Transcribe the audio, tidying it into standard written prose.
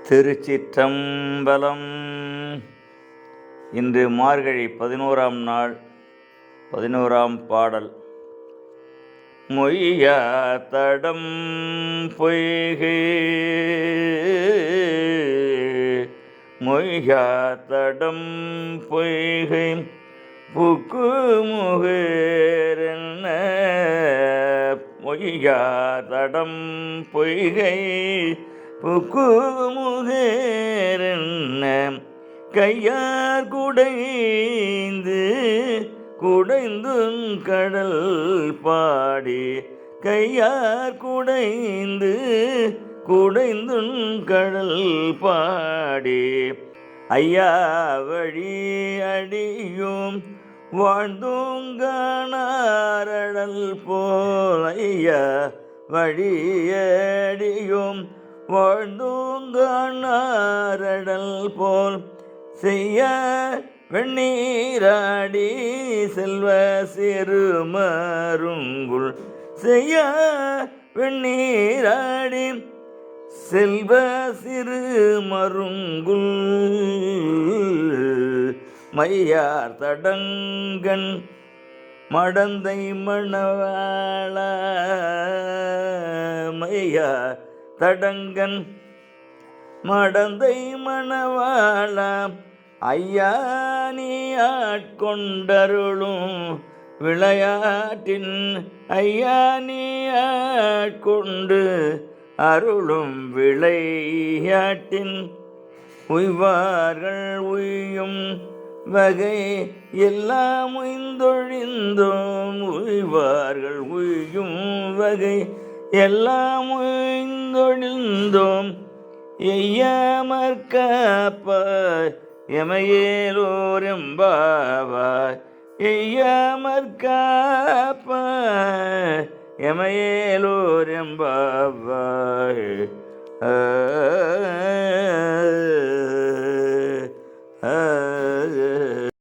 திருச்சிற்றம்பலம். இன்று மார்கழி 11ஆம் நாள் 11ஆம் பாடல். மொய்யா தடம் பொய்கை மொய்யா தடம் பொய்கை புக்கு முகேரென்ன மொய்யா தடம் பொய்கை புக்கு முகேரென்ன கையார் குடைந்துன் கடல் பாடி கையார் குடைந்துன் கடல் பாடி ஐயா வழி அடியும் வாழ்ந்தோங்கானாரடல் போல் ஐயா வழியடியும் வாழ்ந்தோங்கானாரடல் போல் செய்ய வெண்ணீராடி செல்வ சிறுமருங்குள் செய்ய வெண்ணீராடி செல்வ சிறுமருங்குள் மையார் தடங்கன் மடந்தை மணவாள மையார் தடங்கன் மடந்தை மணவாள ஐயா நீ ஆட்கொண்டருளும் விளையாட்டின் ஐயா நீ ஆட்கொண்டு அருளும் விளையாட்டின் உய்வார்கள் உய்யும் வகை எல்லாம் உய்ந்தொழிந்தோம் உய்வார்கள் உய்யும் வகை எல்லாம் உய்ந்தொழிந்தோம் எய்யாமற்காப்பாய் எமையேலோர் எம்பாவாய் எய்யாமற்காப்பாய் எமையேலோர் எம்பாவாய்.